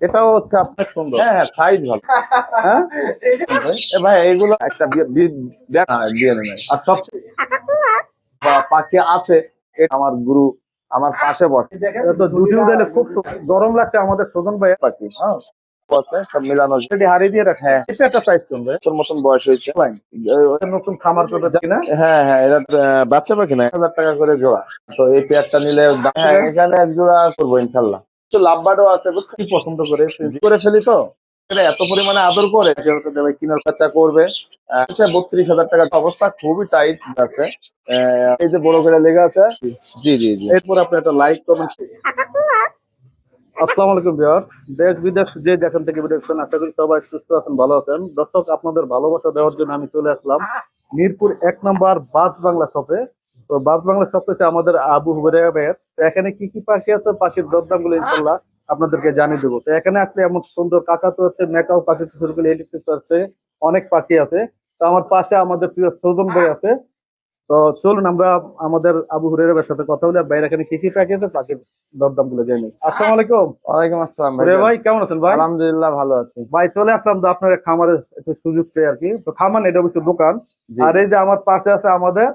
এটাও হচ্ছে আপনার সুন্দর। হ্যাঁ হ্যাঁ, সাইজ ভালো। হ্যাঁ ভাই, এইগুলো একটা দেখ না, দিয়ে নেই। আর সব পাখি আছে, এটা আমার গুরু আমার পাশে বসে। তো দুটিও দিলে খুব গরম লাগছে আমাদের সুজন ভাই পাখি। হ্যাঁ, সব মিলানো হারিয়ে দিয়ে রাখে। হ্যাঁ, এটা একটা প্রাইস কমবে, তোর মতন বয়স হয়েছে। নতুন খামার করে দেখি না। হ্যাঁ হ্যাঁ, এটা বাচ্চা পাখি না, 1,000 টাকা করে জোড়া। তো এই পেয়ারটা নিলে এখানে এক জোড়া করবো ইনশাল্লাহ। তো লাভবারও আছে, বুঝছো, কি পছন্দ করে করে ফেলি তো। এটা এত পরিমাণে আদর করে কিনার খরচা করবে। 32,000 টাকা অবস্থা খুবই টাইট আছে। এই যে বড় করে লেগে আছে। জি জি জি, এরপর আপনি একটা লাইক করবেন। আসসালামু আলাইকুম ভিউয়ার, দেশ বিদেশ যে যেখান থেকে ভিডিও দেখছেন, আশা করি সবাই সুস্থ আছেন, ভালো আছেন। দর্শক, আপনাদের ভালোবাসা দেওয়ার জন্য আমি চলে আসলাম মিরপুর 1 নম্বর বাস বাংলা শপে। তো বাস বাংলা শপ হচ্ছে আমাদের আবু হুরায়রা ভাইয়ের। তো এখানে কি কি পাখি আছে, পাখির দরদাম গুলো ইনশাল্লাহ আপনাদেরকে জানিয়ে দেবো। তো এখানে আসলে এমন সুন্দর কাকাতো আছে, মেকাও পাখি থেকে শুরু করে ইলেকট্রিক আছে, অনেক পাখি আছে। তো আমার পাশে আমাদের প্রিয় সৌজন ভাই আছে। তো চলুন আমরা আমাদের আবু হুরায়রার সাথে কথা বলি, আর বাইরে এখানে কি কি পাখি আছে পাখির দরদাম গুলো জেনে নিই। আসসালামু আলাইকুম। ওয়ালাইকুম আসসালাম ভাই। ভাই কেমন আছেন ভাই? আলহামদুলিল্লাহ ভালো আছি ভাই। চলে আসলাম তো আপনার খামারের একটু সুযোগ পেয়ে আর কি। তো খামার এটা হচ্ছে দোকান। আর এই যে আমার পাশে আছে আমাদের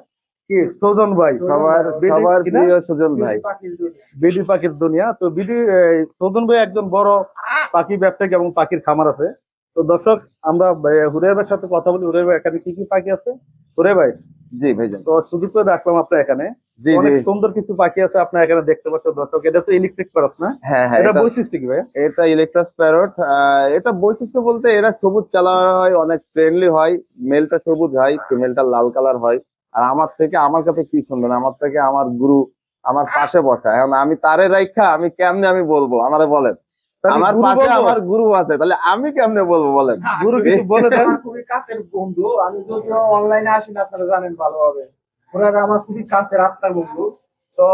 কি সুজন ভাই, সবার প্রিয় সুজন ভাই, বিডি পাখির দুনিয়া। তো বিডি সুজন ভাই একজন বড় পাখি ব্যবসায়ী এবং পাখির খামার আছে। তো দর্শক, আমরা হুরায়রা ভাইয়ের সাথে কথা বলি। হুরায়রা ভাই এখানে কি কি পাখি আছে? হুরায়রা ভাই, জি ভাই, তো সুযোগ করে রাখলাম আপনার এখানে। অনেক সুন্দর কিছু পাখি আছে আপনার এখানে দেখতে পাচ্ছেন দর্শক। এটা তো ইলেকট্রিক প্যারট না? হ্যাঁ হ্যাঁ, এটা বৈশিষ্ট্য কি ভাই? এটা ইলেকট্রিক প্যারট। এটা বৈশিষ্ট্য বলতে এরা সবুজ কালার হয়, অনেক ফ্রেন্ডলি হয়। মেলটা সবুজ হয়, ফিমেলটা লাল কালার হয়। আর আমার কাছে কি সুন্দর, আমার থেকে আমার গুরু আমার পাশে বসা। এখন আমি তারে রাইখা আমি কেমনে আমি বলবো, আমারে বলেন। আমার পাশে আমার গুরু আছে, তাহলে আমি কেমনে বলবো বলেন? গুরু কিছু বলে দেন। খুবই কাছের বন্ধু, আমি যদিও অনলাইনে আসি না, আপনারা জানেন ভালোভাবে। ওনারা আমার খুবই কাছের আত্মার বন্ধু। তো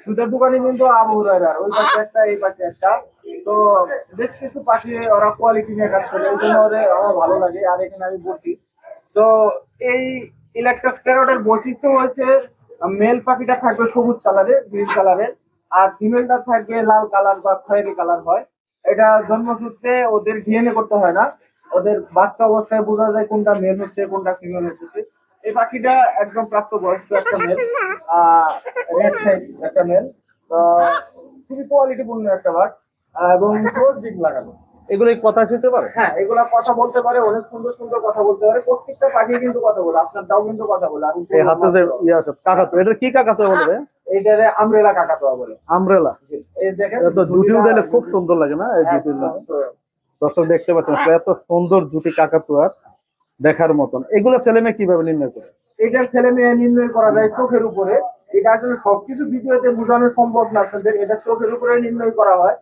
দুটার দোকানে কিন্তু আবু হুরায়রার, ওই পাশে একটা এই পাশে একটা। তো বেশ কিছু পাশে ওরা কোয়ালিটি নিয়ে কাজ করে, এই জন্য আমার ভালো লাগে। আর এখানে আমি বসি। তো এই ইলেকট্রিক প্যারটের বৈশিষ্ট্য হচ্ছে মেল পাখিটা থাকবে সবুজ কালারের, গ্রিন কালারের। আর ফিমেলটা থাকবে লাল কালার বা খয়েরি কালার হয়। এটা জন্মসূত্রে ওদের ডিএনএ করতে হয় না, ওদের বাচ্চা অবস্থায় বোঝা যায় কোনটা মেল হচ্ছে কোনটা ফিমেল হচ্ছে। এই পাখিটা একদম প্রাপ্তবয়স্ক একটা মেল, রেড সাইড একটা মেল। খুবই কোয়ালিটিপূর্ণ একটা বাঘ, এবং ক্লোজ বিগ লাগানো। এগুলো কথা শিখতে পারে? হ্যাঁ, এগুলা কথা বলতে পারে, অনেক সুন্দর সুন্দর কথা বলতে পারে। প্রত্যেকটা পাখি কিন্তু কথা বলে, আপনার দাও কিন্তু কথা বলে। আমি এই হাতে যে ইয়ে আছে কাকাতো, এটা কি কাকাতো বলবে? এইটারে আমব্রেলা কাকাতোয়া বলে। আমব্রেলা, এই দেখেন তো দুটিও দিলে খুব সুন্দর লাগে না? এই দুটি দর্শক দেখতে পাচ্ছেন এত সুন্দর দুটি কাকাতুয়া, দেখার মতন। এগুলো ছেলে মেয়ে কিভাবে নির্ণয় করে? এটার ছেলে মেয়ে নির্ণয় করা যায় চোখের উপরে। এটা আসলে সবকিছু ভিডিওতে বোঝানো সম্ভব না আপনাদের, এটা চোখের উপরে নির্ণয় করা হয়।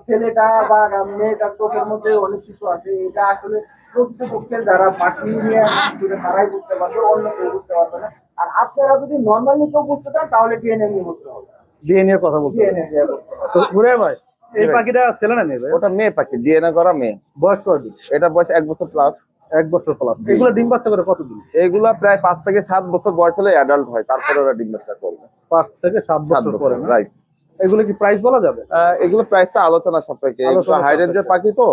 ছেলেটা বা মেয়েটার চোখের মধ্যে অনেক কিছু আছে। এটা আসলে প্রকৃতপক্ষে যারা পাখি নিয়ে তারাই বুঝতে পারবে, অন্য কেউ বুঝতে পারবে না। আর আপনারা যদি নর্মালি কেউ বুঝতে চান তাহলে ডিএনএ নিয়ে বুঝতে হবে, ডিএনএ কথা বলতে হবে। তো ঘুরে ভাই, এই পাখিটা ছেলে না মেয়ে? ওটা মেয়ে পাখি, ডিএনএ করা মেয়ে। বয়স কতদিন? এটা বয়স 1 বছর প্লাস। 1 বছর প্লাস। এগুলো ডিম বাচ্চা করে কতদিন? এগুলা প্রায় 5 থেকে 7 বছর বয়স হলে অ্যাডাল্ট হয়, তারপরে ওরা ডিম বাচ্চা করবে। 5 থেকে 7 বছর পরে, রাইট। এগুলো কি প্রাইস বলা যাবে? এগুলো প্রাইসটা আলোচনা সাপেক্ষে, এগুলো হাই রেঞ্জের পাখি তো,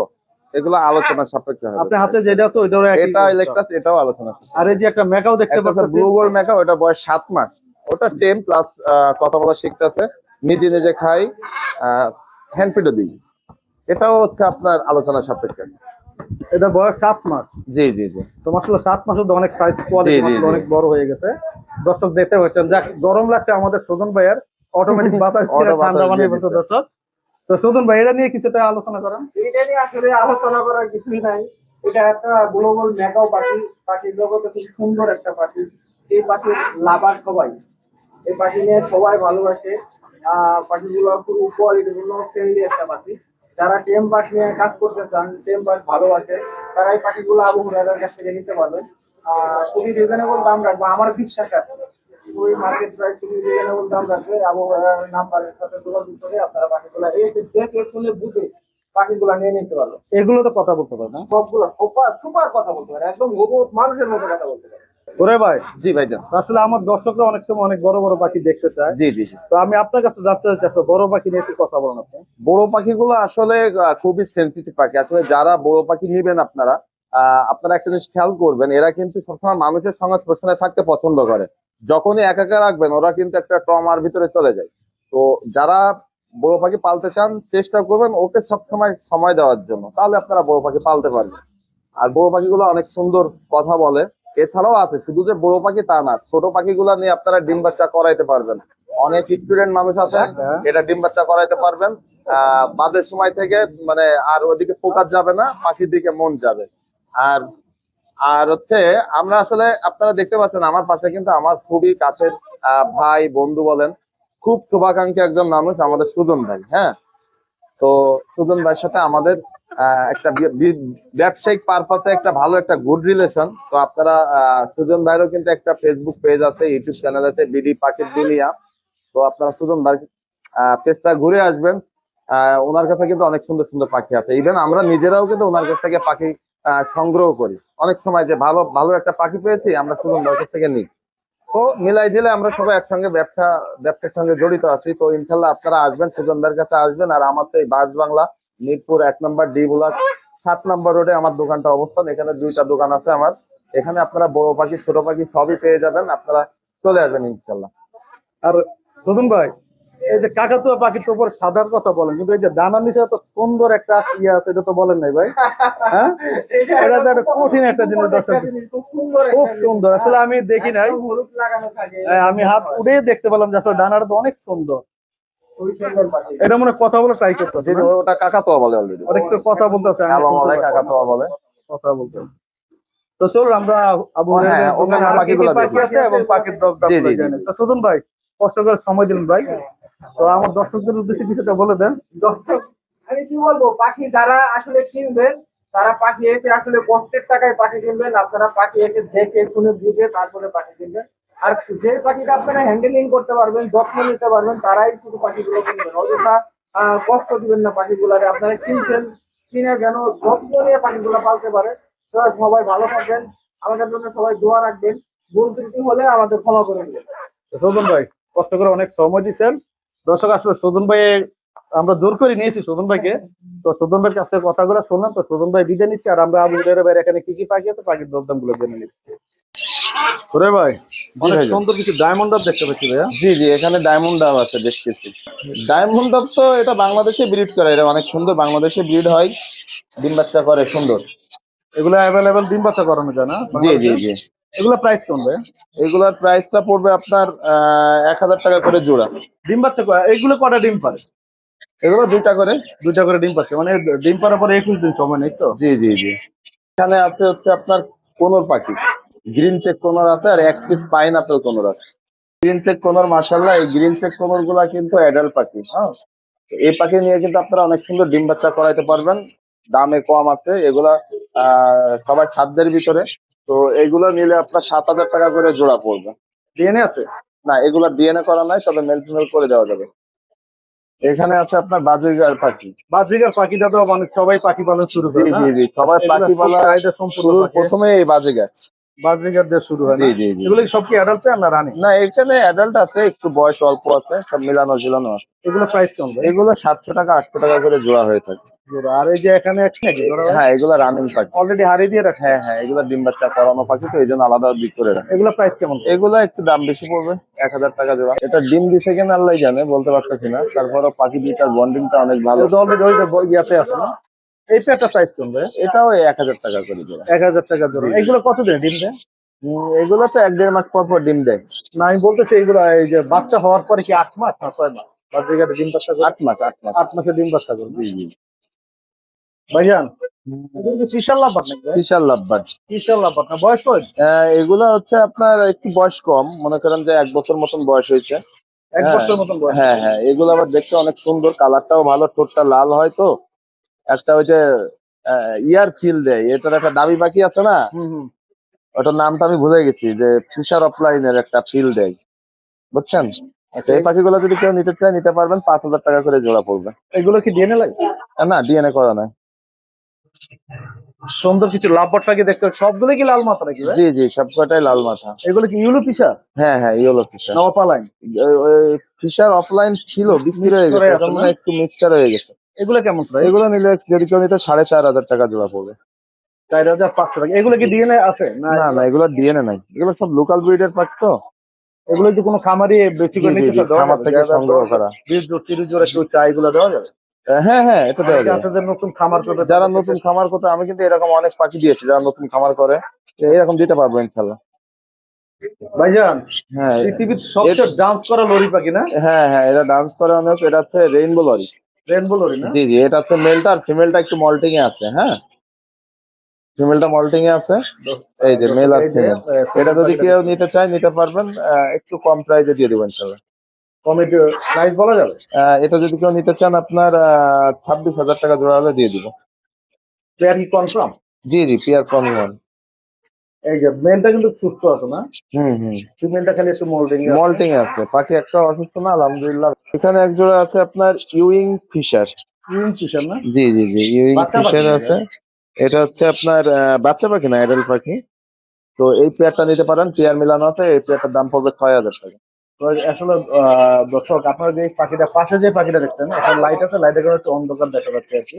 এগুলো আলোচনা সাপেক্ষে হবে। আপনার হাতে যেটা তো ওইটাও এটা ইলেকট্রাস, এটাও আলোচনা সাপেক্ষে। আর এই যে একটা মেকাও দেখতে পাচ্ছেন, ব্লু গোল্ড মেকাও, এটা বয়স 7 মাস। ওটা টেম প্লাস, কথা বলা শিখতেছে, নিজে নিজে খাই, হ্যান্ড ফিডও দিই। এটাও হচ্ছে আপনার আলোচনা সাপেক্ষে। এটা বয়স 7 মাস। জি জি জি। তো মাশাআল্লাহ 7 মাসের তো অনেক সাইজ, কোয়ালিটি অনেক বড় হয়ে গেছে। দর্শক দেখতে পাচ্ছেন, যাক গরম লাগছে আমাদের সুজন ভাইয়ের, অটোমেটিক বাতাস ঠান্ডা বানিয়ে বলতে। দর্শক, তো সুজন ভাই এটা নিয়ে কিছুটা আলোচনা করেন। এটা নিয়ে আসলে আলোচনা করার কিছুই নাই। এটা একটা গ্লোবাল মেকাও পাখি, পাখির জগতে খুব সুন্দর একটা পাখি। এই পাখি লাভার সবাই, এই পাখি নিয়ে সবাই ভালোবাসে। পাখিগুলো খুব কোয়ালিটিপূর্ণ, ফ্রেন্ডলি একটা পাখি। যারা টেম পাখি নিয়ে কাজ করতে চান, টেম পাখি ভালোবাসে, তারা এই পাখিগুলো আবু হুরায়রার কাছ থেকে নিতে পারবেন। খুবই রিজনেবল দাম রাখবো, আমার বিশ্বাস আছে। ওই মার্কেট প্রাইস খুবই রিজনেবল দাম রাখবে। আবু হুরায়রার নাম্বারের সাথে যোগাযোগ করে আপনারা পাখিগুলো দেখে শুনে বুঝে পাখিগুলো নিয়ে নিতে পারবেন। এগুলো তো কথা বলতে পারে না? সবগুলো সুপার সুপার কথা বলতে পারে, একদম মানুষের মতো কথা বলতে পারে। ওরে ভাই, জি ভাইজান। আসলে আমার দর্শকরা অনেক সময় অনেক বড় বড় পাখি দেখতে চায়। জি জি জি। তো আমি আপনার কাছে জানতে চাচ্ছি একটা বড় পাখি নিয়ে একটু কথা বলেন আপনি। বড় পাখিগুলো আসলে খুবই সেন্সিটিভ পাখি। আসলে যারা বড় পাখি নিবেন আপনারা, আপনারা একটা জিনিস খেয়াল করবেন, এরা কিন্তু সবসময় মানুষের সংস্পর্শে থাকতে পছন্দ করে। যখনই একা একা রাখবেন ওরা কিন্তু একটা ট্রমার ভিতরে চলে যায়। তো যারা বড় পাখি পালতে চান চেষ্টা করবেন ওকে সবসময় সময় দেওয়ার জন্য, তাহলে আপনারা বড় পাখি পালতে পারবেন। আর বড় পাখিগুলো অনেক সুন্দর কথা বলে। এছাড়াও আছে, শুধু যে বড় পাখি তা না, ছোট পাখিগুলো নিয়ে আপনারা ডিম বাচ্চা করাইতে পারবেন। অনেক স্টুডেন্ট মানুষ আছে হ্যাঁ। এটা ডিম বাচ্চা করাইতে পারবেন। বাদের সময় থেকে মানে আর ওদিকে ফোকাস যাবে না, পাখির দিকে মন যাবে। আর আর হচ্ছে আমরা আসলে আপনারা দেখতে পাচ্ছেন আমার পাশে কিন্তু আমার খুবই কাছের ভাই বন্ধু বলেন, খুব শুভাকাঙ্ক্ষী একজন মানুষ আমাদের সুজন ভাই। হ্যাঁ, তো সুজন ভাইয়ের সাথে আমাদের একটা ব্যবসায়িক পারপাসে একটা ভালো একটা গুড রিলেশন। তো আপনারা সুজন ভাইয়েরও কিন্তু একটা ফেসবুক পেজ আছে, ইউটিউব চ্যানেল আছে, বিডি পাখির দুনিয়া। তো আপনারা সুজন ভাই পেজটা ঘুরে আসবেন। ওনার কাছে কিন্তু অনেক সুন্দর সুন্দর পাখি আছে। ইভেন আমরা নিজেরাও কিন্তু ওনার কাছ থেকে পাখি সংগ্রহ করি। অনেক সময় যে ভালো ভালো একটা পাখি পেয়েছি আমরা সুজন ভাইয়ের কাছ থেকে নিই। তো মিলাই দিলে আমরা সবাই একসঙ্গে ব্যবসার সঙ্গে জড়িত আছি। তো ইনশাল্লাহ আপনারা আসবেন, সুজন ভাইয়ের কাছে আসবেন। আর আমার তো এই বাস বাংলা মিরপুর 1 নম্বর ডি ব্লক 7 নম্বর রোডে আমার দোকানটা অবস্থান। এখানে 2টা দোকান আছে আমার। এখানে আপনারা বড় পাখি ছোট পাখি সবই পেয়ে যাবেন, আপনারা চলে আসবেন ইনশাল্লাহ। আর রতন ভাই, এই যে কাকাতুয়া পাখির তো উপর সাদার কথা বলেন, কিন্তু এই যে ডানার নিচে তো সুন্দর একটা ইয়ে আছে, এটা তো বলেন নাই ভাই। হ্যাঁ, এটা তো একটা কঠিন একটা জিনিস দর্শক, খুব সুন্দর। আসলে আমি দেখি নাই, আমি হাত উঠে দেখতে পেলাম যে আসলে ডানাটা তো অনেক সুন্দর। এটা মনে হয় কথা বলে ট্রাই করতেছে যে না? ওটা কাকাতুয়া বলে অলরেডি। অনেক তো কথা বলতেছে, আমি কালো শুনতে বলে, পাচ্ছি। কাকাতুয়া বলে। কথা বলতে। তো চলুন আমরা আবু ও হুরায়রা হ্যাঁ, ভাইয়ের দোকানে অন্যান্য আরো কি কি পাখিগুলো পাখি দেখি। আছে এবং পাখির দরদাম জি গুলো জি জি জেনে। জি। তো সুজন ভাই, কষ্ট করে সময় দিলেন ভাই। তো আমার দর্শকদের উদ্দেশ্যে কিছুটা বলে দেন। দর্শক, আমি কি বলবো, পাখি যারা আসলে কিনবেন তারা পাখি এসে আসলে কষ্টের টাকায় পাখি কিনবেন। আপনারা পাখি এসে দেখে শুনে বুঝে তারপরে পাখি কিনবেন। আর যে পাখিটা আপনারা হ্যান্ডেলিং করতে পারবেন, যত্ন নিতে পারবেন, তারাই শুধু পাখিগুলো কিনবেন। অযথা কষ্ট দিবেন না পাখিগুলারে। আপনারা কিনছেন, কিনে যেন যত্ন নিয়ে পাখিগুলো পালতে পারে। তো সবাই ভালো থাকবেন, আমাদের জন্য সবাই দোয়া রাখবেন। ভুল ত্রুটি হলে আমাদের ক্ষমা করে দিবেন। তো সুজন ভাই, কষ্ট করে অনেক সময় দিচ্ছেন। দর্শক আসলে সুজন ভাই, আমরা জোর করে নিয়েছি সুজন ভাইকে। তো সুজন ভাইয়ের কাছে কথাগুলো শুনলাম। তো সুজন ভাই বিদায় নিচ্ছে, আর আমরা আবু হুরায়রা ভাইয়ের এখানে কি কি পাখি আছে পাখির দরদাম গুলো জেনে নিচ্ছি। হুরে ভাই, জি অনেক ভাইজান। সুন্দর কিছু ডায়মন্ড ডাব দেখতে পাচ্ছি ভাইয়া। জি জি, এখানে ডায়মন্ড ডাব আছে বেশ কিছু। ডায়মন্ড ডাব তো এটা বাংলাদেশে ব্রিড করে, এটা অনেক সুন্দর, বাংলাদেশে ব্রিড হয়, ডিম বাচ্চা করে সুন্দর। এগুলো অ্যাভেলেবেল ডিম বাচ্চা করানো যায় না জি জি বাংলাদেশে? জি। এগুলো প্রাইস কেমন ভাইয়া? এগুলার প্রাইসটা পড়বে আপনার 1000 টাকা করে জোড়া। ডিম বাচ্চা এগুলো কটা ডিম পারে? এগুলো 2টা করে। দুইটা করে ডিম পাচ্ছে, মানে ডিম পাড়ার পরে 21 দিন সময় নেই তো? জি জি জি। এখানে আছে হচ্ছে আপনার কোনর পাখি, গ্রিন চেক কোনর আছে, আর 1 পিস পাইন আপেল কোনর আছে। গ্রিন চেক কোনর, মাশাআল্লাহ, এই গ্রিন চেক কোনর গুলা কিন্তু অ্যাডাল্ট পাখি। হ্যাঁ, তো এই পাখি নিয়ে কিন্তু আপনারা অনেক সুন্দর ডিম বাচ্চা করাইতে পারবেন। দামে কম আছে এগুলা, সবার সাধ্যের ভিতরে। তো এগুলো নিলে আপনার 7000 টাকা করে জোড়া পড়বে। ডিএনএ আছে? না, এগুলা ডিএনএ করা নাই, তবে মেল ফিমেল করে দেওয়া যাবে। এখানে আছে আপনার বাজুইগার পাখি। বাজরিকার পাখিটা তো মানে সবাই পাখি পালন শুরু জি করে না? জি জি, সবাই এগুলা পাখি খুব পালা চাহিদা সম্পূর্ণ শুরুর পাখি। প্রথমে এই বাজুইগার। বাজরিকার দিয়ে শুরু হয় জি না? জি জি। এগুলো কি সব কি অ্যাডাল্ট পেয়ার না রানি? না, এখানে অ্যাডাল্ট আছে, একটু বয়স অল্প আছে, সব মিলানো ঝুলানো আছে। এগুলো প্রাইস কেমন ভাই? এগুলো 700 টাকা 800 টাকা করে জোড়া হয়ে থাকে। জোড়া। আর এই যে এখানে এক নাকি জোড়া ভাই? হ্যাঁ, এগুলো রানিং পাখি। অলরেডি হারিয়ে দিয়ে রাখছে? হ্যাঁ হ্যাঁ, এগুলো ডিম বাচ্চা করানো পাখি, তো এই জন্য আলাদা বিক্রি করে রাখে। এগুলো প্রাইস কেমন? এগুলো একটু দাম বেশি পড়বে, 1000 টাকা জোড়া। এটা ডিম দিছে কিনা আল্লাহ জানে, বলতে পারতেছি না। তারপরও পাখি দুইটার বন্ডিংটা অনেক ভালো। এটা অলরেডি ওই যে ইয়াতে আছে না? এই পেয়ারটা প্রাইস কেমন ভাই? এটাও 1000 টাকা করে জোড়া। 1000 টাকা জোড়া। জি জি। এগুলো কতদিন ডিম দেয়? এগুলো তো 1-1.5 মাস পর পর ডিম দেয়। না, আমি বলতেছি এগুলো এই যে বাচ্চা হওয়ার পরে কি 8 মাস না 6 মাস বাজরিকাটা ডিম বাচ্চা করে? 8 মাস 8 মাস। 8 মাসে ডিম বাচ্চা করবে। জি জি। ভাইজান, এগুলো কি বিশাল লাভ নাকি ভাই? বিশাল লাভবান। বিশাল লাভ না, বয়স কয়? এগুলা হচ্ছে আপনার একটু বয়স কম, মনে করেন যে 1 বছর মতন বয়স হয়েছে। এক হ্যাঁ বছর মতন বয়স? হ্যাঁ হ্যাঁ, এগুলো আবার দেখতে অনেক সুন্দর, কালারটাও ভালো, ঠোঁটটা লাল হয়। তো একটা ওই যে ইয়ার ফিল দেয়, এটার একটা দাবি পাখি আছে না, হুম হুম। ওটার নামটা আমি ভুলে গেছি, যে ফিশার অফলাইনের একটা ফিল দেয়, বুঝছেন? আচ্ছা, এই পাখিগুলো যদি কেউ নিতে চায় নিতে পারবেন, 5000 টাকা করে জোড়া পড়বে। এগুলো কি ডিএনএ লাগে? না, ডিএনএ করা নাই। সুন্দর কিছু লাভবার্ড পাখি দেখতে পাচ্ছি। সবগুলো কি লাল মাথা নাকি ভাই? জি জি, সবকটাই লাল মাথা। এগুলো কি ইউলো ফিশার হ্যাঁ হ্যাঁ, ইয়েলো ফিশার। না অপালাইন? ফিশার অফলাইন ছিল, বিক্রি Mix হয়ে করে গেছে, আছে এখন না? একটু মিক্সচার হয়ে গেছে। এগুলো কেমন প্রাইস? এগুলো নিলে যদি কেউ নিতে 4,500 টাকা জোড়া পড়বে। 4,500 টাকা। এগুলো কি ডিএনএ আছে না? না না, এগুলো ডিএনএ নাই, এগুলো সব লোকাল ব্রিডের পাখি তো। এগুলো কি কোনো খামারি বেশি জি করে জি নিতে জি, চায় দেওয়া খামার যাবে? থেকে যারা সংগ্রহ করা। 20 জোড়া কেউ চায়, এগুলো দেওয়া যাবে? হ্যাঁ হ্যাঁ, এটা দেওয়া অনেকে যায়। আছে যে নতুন খামার করবে, যারা নতুন খামার করতে, আমি কিন্তু এরকম অনেক পাখি দিয়েছি যারা নতুন খামার করে, তো এরকম দিতে পারবো ইনশাল্লাহ। ভাইজান হ্যাঁ পৃথিবীর সবচেয়ে ডান্স করা লরি পাখি না? হ্যাঁ হ্যাঁ, এটা ডান্স করে অনেক। এটা হচ্ছে রেইনবো লরি। রেনবো লরি না? জি জি, এটা হচ্ছে মেলটা, আর ফিমেলটা একটু মল্টিং এ আছে। হ্যাঁ, ফিমেলটা মল্টিং এ আছে। এই যে মেল আর এই যে, ফিমেল। এটা যদি কেউ নিতে চায় নিতে পারবেন, একটু কম প্রাইসে দিয়ে দেবো ইনশাল্লাহ। কমেডি প্রাইস বলা যাবে? এটা যদি কেউ নিতে চান আপনার 26,000 টাকা জোড়া হলে দিয়ে দিব। পেয়ার কি কনফার্ম? জি জি, পিয়ার কনভার্ন। এই যে মেলটা কিন্তু সুস্থ আছে না? হুম হুম, ফিমেলটা খালি একটু মোল্ডিং মল্টিং এ আছে। পাখি একটা অসুস্থ না, আলহামদুলিল্লাহ। এখানে এক জোড়া আছে আপনার ইউইং ফিশার। ফিশার না? জি জি জি, ইউইং বাচ্চা পাখি ফিশার না আছে। এটা হচ্ছে আপনার বাচ্চা পাখি না, অ্যাডাল্ট পাখি। তো এই পেয়ারটা নিতে পারেন, পেয়ার মিলানো আছে। এই পেয়ারটার দাম পড়বে 6,000 টাকা। তো আসলে দর্শক, আপনারা যে পাখিটা পাশে যে পাখিটা দেখছেন, এখন লাইট আছে, লাইটের কারণে একটু অন্ধকার দেখা যাচ্ছে আর কি।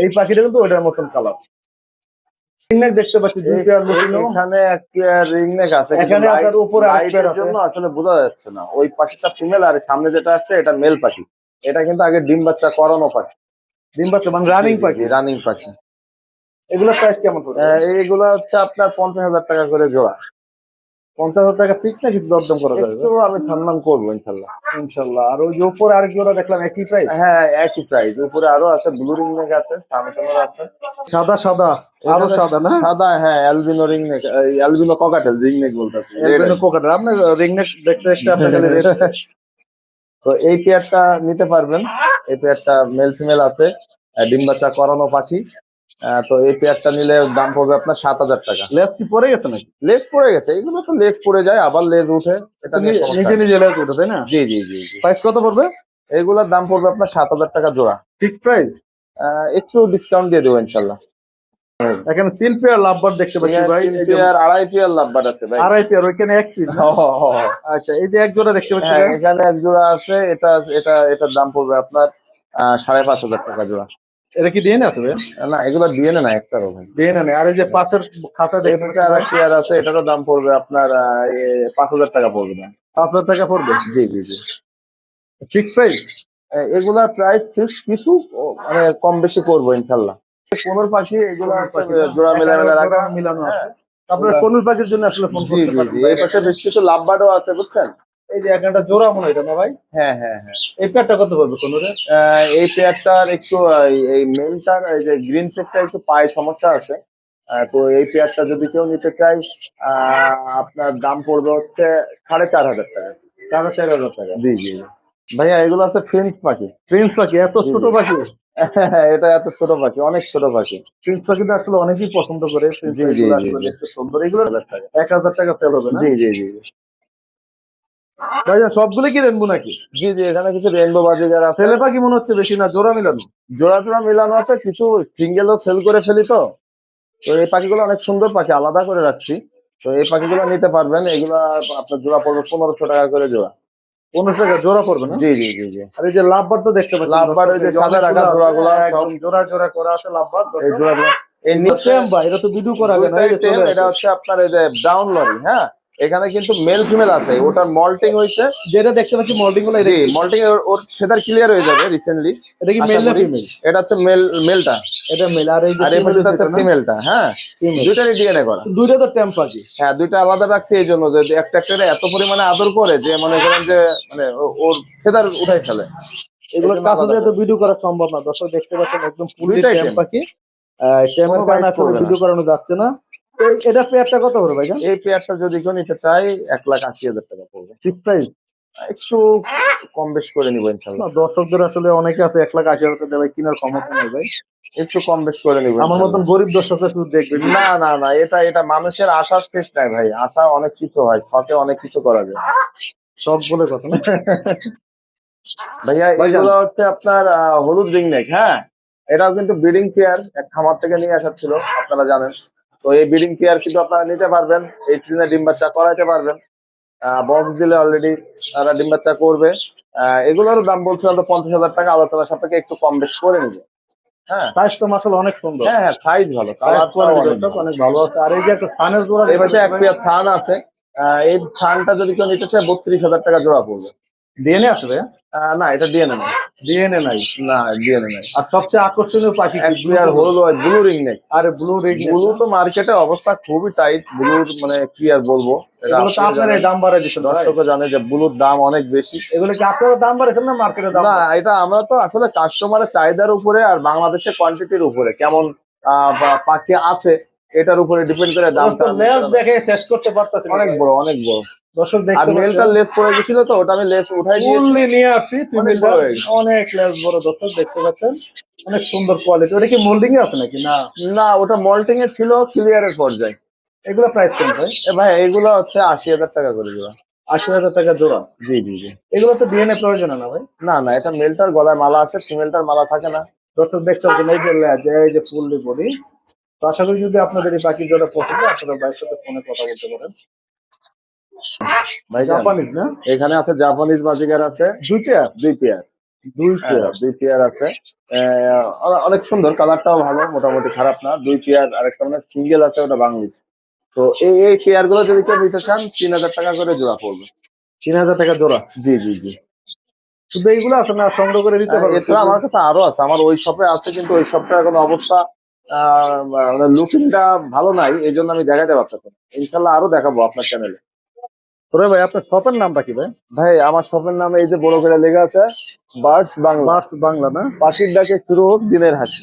এই পাখিটা কিন্তু ওইটার মতন কালার। সিগন্যাল দেখতে পাচ্ছি দুই পেয়ার লুটিনো। এখানে এক পেয়ার রিং নেক আছে, কিন্তু এখানে আপনার উপরে আরেক লাইটের পেয়ার আছে। জন্য আসলে বোঝা যাচ্ছে না। ওই পাখিটা ফিমেল, আর সামনে যেটা আছে এটা মেল পাখি। এটা কিন্তু আগে ডিম বাচ্চা করানো পাখি, ডিম বাচ্চা মানে রানিং পাখি। রানিং পাখি। এগুলোর প্রাইস কেমন পড়বে? এইগুলো হচ্ছে আপনার 50,000 টাকা করে জোড়া। 50,000 টাকা ফিক্স না, কিছু দরদাম করা যাবে? একটু আমি সম্মান করবো ইনশাল্লাহ। ইনশাল্লাহ। আর ওই যে উপরে আরেক জোড়া দেখলাম একই প্রাইস? হ্যাঁ, একই প্রাইস। উপরে আরো আছে, ব্লু রিং নেক আছে, সামনে আছে। সাদা সাদা, আরো এখানে সাদা না? সাদা, হ্যাঁ, albino ring neck, albino cockatiel ring neck বলতেছে। এলবিনো কোকাটার। আপনি রিংনেক দেখতে দেখতে আপনার খালি রেড। তো এই পেয়ারটা নিতে পারবেন। এই পেয়ারটা মেল ফিমেল আছে, ডিম বাচ্চা করানো পাখি। তো এই পেয়ারটা নিলে দাম পড়বে আপনার 7,000 টাকা। লেজ কি পড়ে গেছে নাকি? লেজ পড়ে গেছে, এগুলো তো লেজ পড়ে যায় আবার লেজ উঠে, এটা নিয়ে সমস্যা নিজে নেই। নিজে লেজ উঠে, তাই না? জি জি জি জি, প্রাইস কত পড়বে? এগুলোর দাম পড়বে আপনার 7,000 টাকা জোড়া। Fix price? একটু ডিসকাউন্ট দিয়ে দেবো ইনশাল্লাহ। এখানে 3 পেয়ার লাভবার্ড দেখতে পাচ্ছি ভাই। তিন এই যে পেয়ার, আড়াই পেয়ার লাভবার্ড আছে ভাই। আড়াই পেয়ার, ওইখানে এক পিস না? আচ্ছা, এই যে এক জোড়া দেখতে পাচ্ছি হ্যাঁ, ভাই। এখানে এক জোড়া আছে। এটার দাম পড়বে আপনার 5,500 টাকা জোড়া। এটা কি ডিএনএ আছে ভাই? না, এগুলো ডিএনএ না, একটারও ভাই। ডিএনএ নেই। আর এই যে পাশের খাতা এই দেখতে পাশে আর এক পেয়ার আছে, এটারও দাম পড়বে আপনার 5,000 টাকা পড়বে না। 5,000 টাকা পড়বে। জি জি জি, ফিক্স প্রাইস? এগুলা প্রায় কিছু মানে কম বেশি করবো ইনশাল্লাহ। কোনোর পাখি এগুলা জোড়া মেলা রাখা। মিলানো হ্যাঁ, আছে। আপনার কোন পাখির জন্য আসলে ফোন জি করতে জি পারেন জি, ভাই? এই পাশে বেশ কিছু লাভবার্ডও আছে, বুঝছেন। এই যে একটা জোড়া মনে হয় এটা না ভাই? হ্যাঁ হ্যাঁ হ্যাঁ, এই পেয়ারটা কত পড়বে কোনোরে? এই পেয়ারটার একটু এই মেলটার এই যে গ্রিন চেকটা একটু পায়ে সমস্যা আছে। তো এই পেয়ারটা যদি কেউ নিতে চায়, আপনার দাম পড়বে হচ্ছে 4,500 টাকা। 4,500 টাকা। জি জি জি। ভাইয়া, এগুলো আছে ফ্রেঞ্চ পাখি। প্রিন্স পাখি? এত জি, ছোট জি। পাখি? এটা এত ছোট পাখি, অনেক ছোট পাখি। প্রিন্স পাখিটা আসলে অনেকেই পছন্দ করে। প্রিন্স জি জি পাখিগুলো জি আসলে জি, দেখতে সুন্দর। এগুলো 1,000 টাকা সেল হবে না? জি জি জি জি ভাইয়া সবগুলো কি রেনবো নাকি? জি জি, এখানে কিছু রেইনবো বাজিগার আছে। ছেলে পাখি মনে হচ্ছে বেশি না, জোড়া মিলানো? জোড়া জোড়া মিলানো আছে, কিছু সিঙ্গেলও সেল করে ফেলি তো। তো এই পাখিগুলো অনেক সুন্দর পাখি, আলাদা করে রাখছি। তো এই পাখিগুলো নিতে পারবেন। এগুলা আপনার জোড়া পড়বে 1,500 টাকা করে জোড়া। 15 টাকা জোড়া পড়বে না? জি জি জি জি, আর এই যে লাভবার তো দেখতে পাচ্ছি, লাভবার্ড ওই যে সাদা রাখা জোড়াগুলো সব, একদম জোড়া জোড়া করা আছে লাভবার। এই জোড়াগুলো। এই নিচে সেম ভাই, এটা তো ভিডিও করা যায় না? এই যে দুইটাই চলে টেম। এটা আসে। হচ্ছে আপনার এই যে ব্রাউন লরি। হ্যাঁ, এখানে কিন্তু মেল ফিমেল আছে, ওটার মল্টিং হয়েছে। যেটা দেখতে পাচ্ছি মোল্ডিং গুলো, এটা জি, মল্টিং ওর ফেদার ক্লিয়ার হয়ে যাবে রিসেন্টলি। এটা কি মেল না ফিমেল? এটা হচ্ছে মেলটা, এটা মেল। আর এই যে আর এই পাশে হচ্ছে ফিমেলটা। হ্যাঁ, Female। দুইটারই ডিএনএ করা। দুইটা তো টেম পাখি। হ্যাঁ, দুইটা আলাদা রাখছি এই জন্য যে একটা একটা এত পরিমাণে আদর করে যে মনে করেন যে মানে ওর ফেদার উঠাই ফেলে। এগুলো এই জন্য কাছে আলাদা যেহেতু ভিডিও করা সম্ভব না, দর্শক দেখতে পাচ্ছেন একদম ফুল দুইটাই টেম টেম। পাখি। টেমের কোনো কারণে bite আসলে করবে না। ভিডিও করানো যাচ্ছে না। তো এটা পেয়ারটা কত করে ভাইজান? এই পেয়ারটা যদি কেউ নিতে চাই 1,80,000 টাকা পড়বে। Fix price? একটু কম বেশ করে নিবো না, ইনশাল্লাহ। দর্শকদের আসলে অনেকে আছে 1,80,000 টাকা দেবে কেনার ক্ষমতা নেই ভাই। একটু কম বেশ করে নিবো আমার মতন ইনশাল্লাহ। গরিব দর্শকরা শুধু দেখবে। না না না, এটা মানুষের আশার শেষ নাই ভাই। আশা অনেক কিছু হয়, শখে অনেক কিছু করা যায়। সব বলে কথা না? ভাইয়া, ভাইজান। এগুলো হচ্ছে আপনার হলুদ রিংনেক। হ্যাঁ, এটাও কিন্তু ব্রিডিং পেয়ার, এক খামার থেকে নিয়ে আসার ছিল, আপনারা জানেন। তো এই ব্রিডিং পেয়ার কিন্তু আপনারা নিতে পারবেন, এই সিজনে ডিম বাচ্চা করাইতে পারবেন। বক্স দিলে অলরেডি তারা ডিম বাচ্চা করবে। এগুলোর দাম বলছিলাম তো 50,000 টাকা, আলোচনা সাপেক্ষে একটু কম বেশ করে নিবে। হ্যাঁ সাইজ তো মাসাল অনেক সুন্দর, হ্যাঁ হ্যাঁ, সাইজ ভালো, কালার অনেক ভালো আছে। আর এই যে একটা থানের জোড়া এই পাশে এক পেয়ার থান আছে। এই থানটা যদি কেউ নিতে চায় 32,000 টাকা জোড়া পড়বে। ডিএনএ আছে ভাইয়া? না, এটা ডিএনএ না। ডিএনএ নাই? না, ডিএনএ নাই। আর সবচেয়ে আকর্ষণীয় পাখি এক পেয়ার হলো ব্লু রিং নেক। আরে ব্লু রিং, ব্লু তো মার্কেটে অবস্থা খুবই টাইট। ব্লুর মানে কি আর বলবো, এটা এগুলো তো আপনার দাম বাড়ায় দিচ্ছেন ভাই। দর্শকও জানে যে ব্লুর দাম অনেক বেশি। এগুলো কি আপনারা দাম বাড়াচ্ছেন না মার্কেটের দাম? না, এটা আমরা তো আসলে কাস্টমারের চাহিদার উপরে আর বাংলাদেশের কোয়ান্টিটির উপরে কেমন পাখি আছে এটার উপরে ডিপেন্ড করে দামটা। লেস দেখে শেষ করতে পারতাছি না। অনেক বড়, অনেক বড়। দর্শক আর দেখতে মেলটা লেস পড়ে গেছিল তো ওটা আমি লেস উঠাই দিয়েছি। ফুললি নিয়ে আসছি, অনেক বড় হয়ে গেছে। অনেক লেস বড়। দর্শক দেখতে পাচ্ছেন অনেক সুন্দর কোয়ালিটি। ওটা কি মোল্ডিং এ আছে নাকি? না না, ওটা মল্টিং এ ছিল, ক্লিয়ারের পর্যায়ে। এগুলো প্রাইস কম ভাই? ভাই এগুলো হচ্ছে 80,000 টাকা করে জোড়া। 80,000 টাকা জোড়া? জি জি জি। এগুলো তো ডিএনএ প্রয়োজন না ভাই? না না, এটা মেলটার গলায় মালা আছে, ফিমেলটার মালা থাকে না। দর্শক দেখতে পাচ্ছেন এই যে লেজ, এই যে ফুললি বডি। তো আশা করি যদি আপনাদের এই পাখি জোড়া পছন্দ, আপনারা ভাইয়ের সাথে ফোনে কথা বলতে পারেন। ভাই জাপানিজ না? এখানে আছে জাপানিজ বাজিগার আছে দুই পেয়ার? দুই পেয়ার। দুই পেয়ার আছে। অনেক সুন্দর, কালারটাও ভালো, মোটামুটি খারাপ না। দুই পেয়ার। আরেকটা মানে সিঙ্গেল আছে, ওটা বাংলিশ। তো এই পেয়ার গুলো যদি কেউ নিতে চান 3,000 টাকা করে জোড়া পড়বে। 3,000 টাকা জোড়া? জি জি জি। শুধু এইগুলো আছে না সংগ্রহ করে দিতে পারবেন? এছাড়া আমার কাছে আরো আছে, আমার ওই শপে আছে, কিন্তু ওই শপটার কোনো অবস্থা মানে লুকিংটা ভালো নাই, এই জন্য আমি দেখাতে পারতাম না। ইনশাল্লাহ আরো দেখাবো আপনার চ্যানেলে। তোরে ভাই আপনার শপের নামটা কি ভাই? ভাই আমার শপের নামে এই যে বড় করে লেখা আছে বার্ডস বাংলা। বাস্ট বাংলা না? পাখির ডাকে শুরু হোক দিনের হাসি।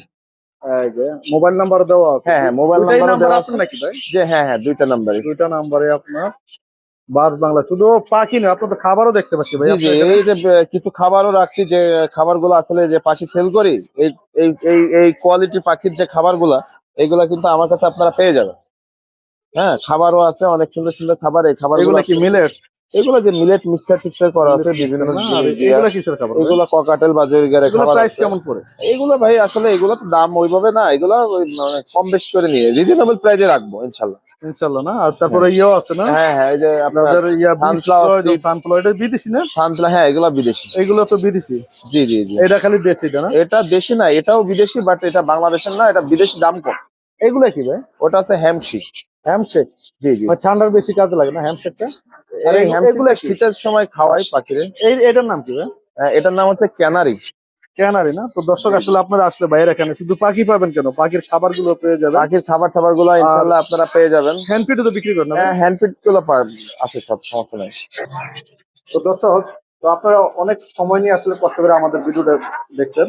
এই যে মোবাইল নাম্বার দেওয়া আছে? হ্যাঁ হ্যাঁ, মোবাইল দুইটাই নাম্বার নাম্বার দেওয়া আছে আছে নাকি ভাই? যে, হ্যাঁ হ্যাঁ, দুইটা নাম্বারই। দুইটা নাম্বারে আপনার বাস্ট বাংলা। শুধু পাখি না, আপনার তো খাবারও দেখতে পাচ্ছি ভাই জি জি, আপনার এখানে। এই যে কিছু খাবারও রাখছি, যে খাবারগুলো আসলে যে পাখি সেল করি, এই এই এই এই কোয়ালিটি পাখির যে খাবারগুলা, এগুলা কিন্তু আমার কাছে আপনারা পেয়ে যাবেন। হ্যাঁ, খাবারও আছে, অনেক সুন্দর সুন্দর খাবার। এই খাবার এগুলো কি মিলেট? এগুলো যে মিলেট মিক্সচার টিক্সচার করা আছে বিভিন্ন এগুলো কিসের খাবার? এগুলো ককাটেল বা জরিগারের এগুলো খাবার প্রাইস আছে। কেমন পড়ে? এগুলো ভাই আসলে এগুলো তো দাম ওইভাবে না, এগুলো ওই মানে কম বেশি করে নিয়ে রিজনেবল প্রাইসে রাখবো ইনশাল্লাহ। ইনশাআল্লাহ না? আর তারপরে ইয়েও আছে না? হ্যাঁ হ্যাঁ, এই যে আপনাদের সানফ্লাওয়ার সিড, সানফ্লাওয়ার, এটা বিদেশি না? হ্যাঁ এগুলো বিদেশি। এগুলো তো বিদেশি। জি জি জি। এটা খালি দেশি না? এটা দেশি না, এটাও বিদেশি, বাট এটা বাংলাদেশের না, এটা বিদেশি, দাম কম। এগুলো কি ভাই? ওটা আছে হ্যামশিক। হ্যামশেক? জি জি। ঠান্ডার বেশি কাজে লাগে না হ্যামশেকটা? আর এই এগুলো হ্যামশিকটা শীতের সময় খাওয়াই পাখিরে। এটার নাম কি ভাই? এটার নাম হচ্ছে ক্যানারি। ক্যানারি না? তো দর্শক আসলে আপনারা আসলে বাইরে এখানে শুধু পাখি পাবেন কেন, পাখির খাবার গুলো পেয়ে যাবেন। পাখির খাবার গুলো ইনশাল্লাহ আপনারা পেয়ে যাবেন। হ্যান্ডফিডও তো বিক্রি করেন না? হ্যাঁ, হ্যান্ডফিড গুলো আছে, সব সমস্যা নাই। তো দর্শক, তো আপনারা অনেক সময় নিয়ে আসলে কষ্ট করে আমাদের ভিডিওটা দেখছেন।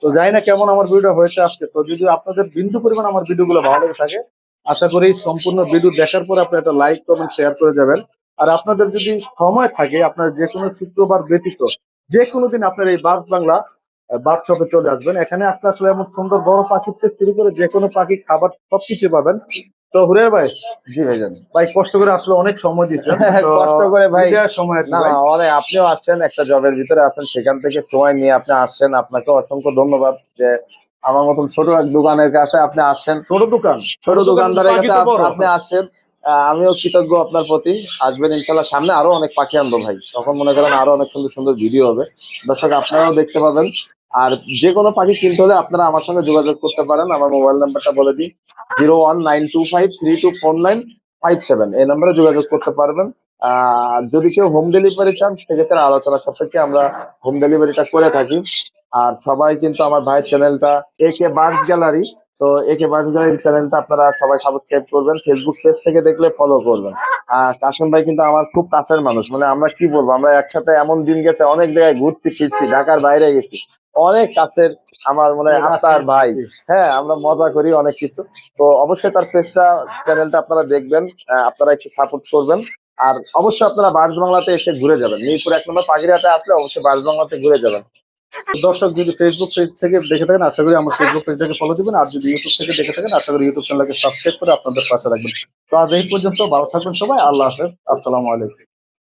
তো জানি না কেমন আমার ভিডিও হয়েছে আজকে। তো যদি আপনাদের বিন্দু পরিমাণ আমার ভিডিও গুলো ভালো লেগে থাকে, আশা করি সম্পূর্ণ ভিডিও দেখার পরে আপনি একটা লাইক কমেন্ট শেয়ার করে যাবেন। আর আপনাদের যদি সময় থাকে, আপনার যে কোনো শুক্রবার ব্যতীত যে কোনো দিন আপনার এই বার্ড বাংলা বার্ড শপে চলে আসবেন। এখানে আসলে আসলে এমন সুন্দর বড় পাখি থেকে শুরু করে যে কোনো পাখি খাবার সবকিছু পাবেন। তো হুরিয়ার ভাই, জি ভাইজান, ভাই কষ্ট করে আসলে অনেক সময় দিচ্ছেন। তো কষ্ট করে ভাই, বিদায়ের সময় আছে না ভাই। অনেক, আপনিও আসছেন, একটা জবের ভিতরে আছেন, সেখান থেকে সময় নিয়ে আপনি আসছেন, আপনাকে অসংখ্য ধন্যবাদ যে আমার মতন ছোট এক দোকানের কাছে আপনি আসছেন। ছোট দোকান, ছোট দোকানদারের পাখি কাছে তো বড়। আপনি আসছেন। আমিও কৃতজ্ঞ আপনার প্রতি। আসবেন ইনশাল্লাহ, সামনে আরো অনেক পাখি আনবো ভাই, তখন মনে করেন আরো অনেক সুন্দর সুন্দর ভিডিও হবে, দর্শক আপনারাও দেখতে পাবেন। আর যে কোনো পাখি কিনতে হলে আপনারা আমার সঙ্গে যোগাযোগ করতে পারেন। আমার মোবাইল নাম্বারটা বলে দিই, 01925324957। এই নাম্বারে যোগাযোগ করতে পারবেন। যদি কেউ হোম ডেলিভারি চান, সেক্ষেত্রে আলোচনা সাপেক্ষে আমরা হোম ডেলিভারিটা করে থাকি। আর সবাই কিন্তু আমার ভাইয়ের চ্যানেলটা একে বার্ড গ্যালারি, তো একে বার্ড গ্যালারি চ্যানেলটা আপনারা সবাই সাবস্ক্রাইব করবেন, ফেসবুক পেজ থেকে দেখলে ফলো করবেন। আর কাশিম ভাই কিন্তু আমার খুব কাছের মানুষ, মানে আমরা কি বলবো, আমরা একসাথে এমন দিন গেছে, অনেক জায়গায় ঘুরতে ফিরছি, ঢাকার বাইরে গেছি, অনেক কাছের আমার মনে হয় আত্মার ভাই। হ্যাঁ, আমরা মজা করি অনেক কিছু। তো অবশ্যই তার পেজটা, চ্যানেলটা আপনারা দেখবেন, আপনারা একটু সাপোর্ট করবেন। আর অবশ্যই আপনারা বার্ডস বাংলাতে এসে ঘুরে যাবেন, মিরপুর 1 নম্বর পাখিরহাটে আসলে অবশ্যই বার্ডস বাংলাতে ঘুরে যাবেন। দর্শক যদি ফেসবুক পেজ থেকে দেখে থাকেন, আশা করি আমার ফেসবুক পেজটাকে ফলো দিবেন। আর যদি ইউটিউব থেকে দেখে থাকেন, আশা করি ইউটিউব চ্যানেলকে সাবস্ক্রাইব করে আপনাদের পাশে রাখবেন। তো আজ এই পর্যন্ত, ভালো থাকবেন সবাই, আল্লাহ হাফেজ, আসসালামু আলাইকুম।